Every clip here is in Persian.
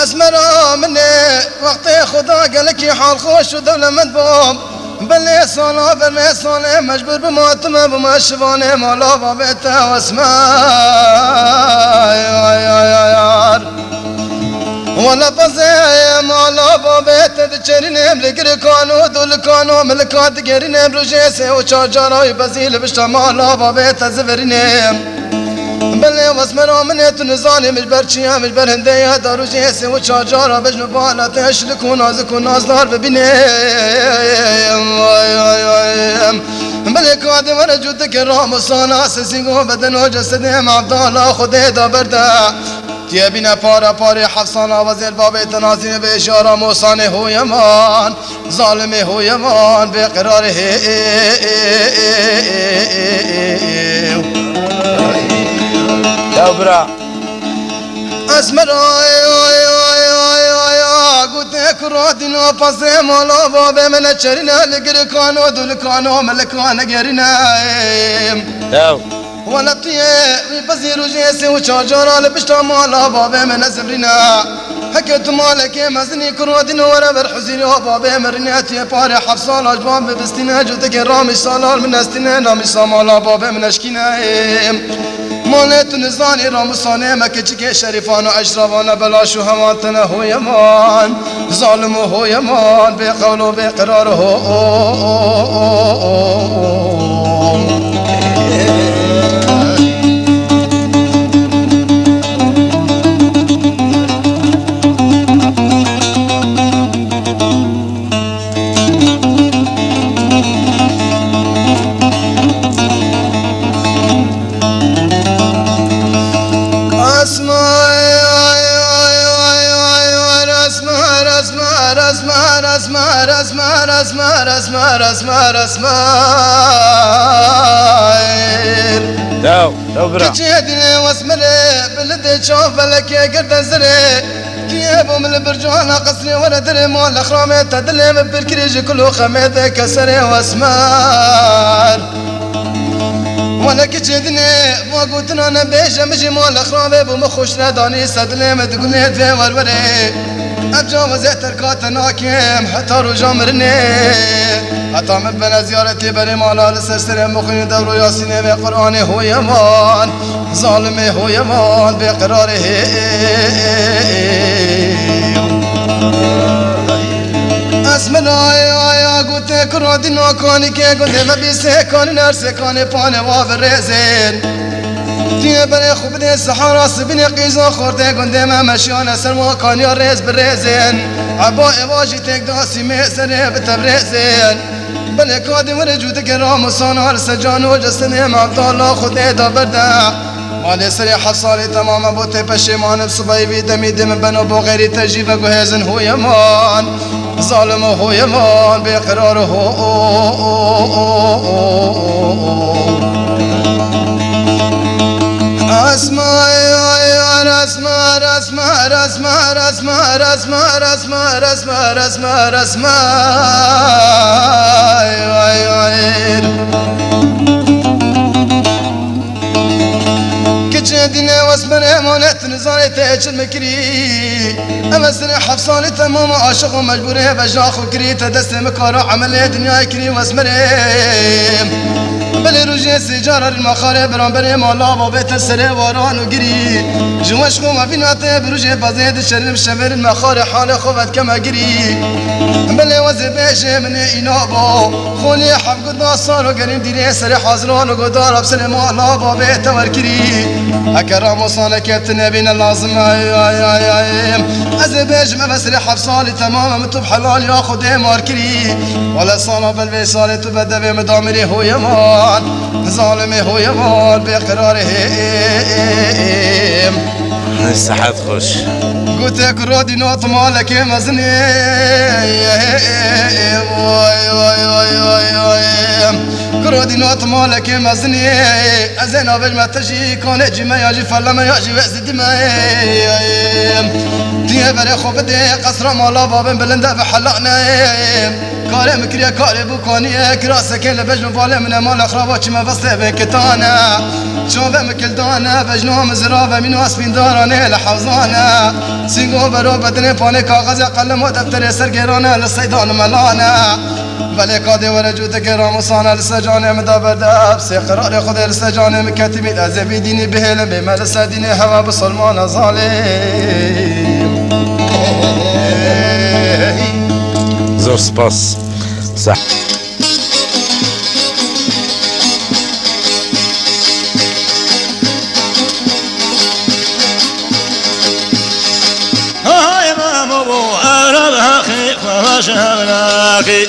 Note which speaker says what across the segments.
Speaker 1: اسمر مني وقت خدا قالك حال خوش ودولة مدبوم بلي صلاة برمي صلاة مجبور بماتم بمشفاني مالا بابيته واسمار ولا بزي مالا بابيته دچرينم لگركانو دولكانو ملكات گرينم روجيسي وچاجاراي بزيل بشتا مالا بابيته زفرينم بله واسمرا منت نزاني مش برچيا مش برهندية دارو جيسي وچاجارا بجن بالا تشلك ونازك ونازدار ببينيم بله كادي ورجودك الراموسانا سيسيقو بدن وجسدهم عبدالله خده دا برده تيبين پارا پاري حفصانا وزير بابي تنازين بإشارة موساني هو يمان ظالمي هو يمان بقراره
Speaker 2: برا
Speaker 1: اسمر قلت كرادين وباسي مالا بابي من تشرنا لقركانو دولكانو ملكانا قرنا ولا بتيه بزيرو جيسي وشاجارا لبشتا مالا بابي من زبرنا حكيت مالك مزني كرادين ورا برحزيني وبابي مرنياتي باري حفصال اجبان ببستينا جوتك رامي صالال من استينا رامي صامالا بابي من اشكينا مالت نزاني راموساني مكتشك شريفان واشرفان بلاش وهوانتنا هو يمان ظالم هو يمان بقول وبقرار
Speaker 2: داو برا
Speaker 1: كجيدني واسمري بلدي شوف لك يا قرد زري كيابو من البرجوان قصري ولا دري مول خرامي تدلي بالكريج كله خميته كسري واسمار وانا كجيدني وقلتنا انا بيش مجي مول خرامي بمخوش نداني سدلي متقولي في وروري أبجاوز تركات ناكيم حتى رجا مرني حتى من بنا زيارتي بري مالا لسرسر مخيني دورو ياسيني بقرآني هو يمان ظالمي هو يمان بقراره اسمنا يا قلت كرادي ناكاني كي قلت ما بيسيكاني نرسيكاني باني وافرزين تيه بري خوب دي السحارة سبني قيزا خورده قنده ما مشيانا سرما كان يا ريز بريزين عبا اواجي تيك داسي ميسره بتبريزين بلي كادي ورجودك راموسانا رسجانو جسنهم عبدالله خده دا برده مالي سري حصالي تماما بوتي پشيمان بصباي بي دمي دم بنو بو غيري تجيب وهزن هو يمان ظالم هو يمان بقرار كجديني واسمر مونت نزاري تاج المكري اما سني حفصاني تمام عاشق ومجبوري بجاخ وكري تدست مكارو عملي دنيا كري واسمري بلي روجي سيجارة المخارب رامبري مالا بابيت السري واران وقري جواش ما فينا بروجي بازيد الشرم شمر المخار حالي خوفت كما قري بلي وزي بيشي من إنابو خوني حب قد صار وقريم ديري سري حاضران وقدار بسلي مالا بابيت وركري أكرام وصالة كابتن بين اللازم أزي بيج ما بسري حفصالي تماما متوب حلال ياخد ماركري ولا صالة بالفيصالي تبدأ بمدامري هو يمان ظالمي هو يمان بقراره
Speaker 2: الساحات خوش
Speaker 1: قلت لك رودي نوط مالك مزني واي واي واي واي واي كرودي نوط مالك مزني أزين قبل ما تجي كون اجي ما يجي فلا ما يجي وزد ما مجبوره برای خوب ده قصر مالا بابن بلنده به حلانه کاره مکریه کاره بکنیه کراسه که لبجن واله من مال اخرابا چی مبسته به کتانه چوبه مکلدانه بجنو مزرا و مینو اسبین دارانه لحوزانه سینگو برو بدن پانه کاغذ قلم و دفتر سرگرانه لسیدان ملانه ولی کاده و رجوت که راموسانه لسجانه مدابرده بسی قرار خود لسجانه مکتبی لازبی دینی بهل بمال سدین هوا بسلمان ظالم
Speaker 2: زور سپاس صح
Speaker 3: هاي مامو أرباخي فبشبراخي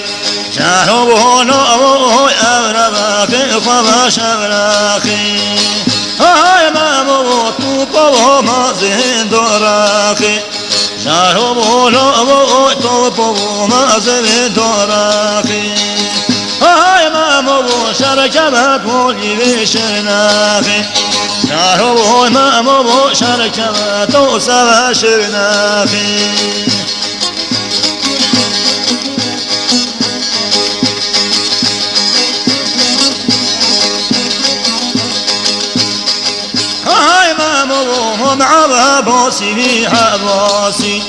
Speaker 3: شهربو نوبو أرباخي فبشبراخي هاي مامو توبو مازين دراخي شهربو نوبو توبو مازين دراخي هاي مامو شركبت مولي بشرناخي شهربو مامو شركبت وسبا شرناخي هاي مامو مع بوسي بيها بوسي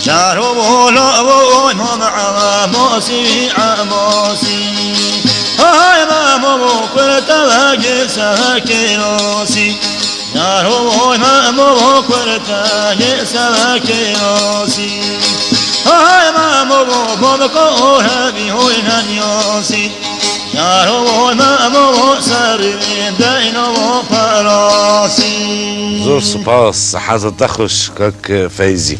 Speaker 3: شهربو لأبو مع بوسي بيها بوسي هاي مامو كنت باقي ساكينوسي شهربو مامو كنت باقي ساكينوسي هاي مامو بمكو هبي هوي نانيوسي شهربو مامو سرين دينو فراسي
Speaker 2: زور سپاس حضرت خوش کاک فیزی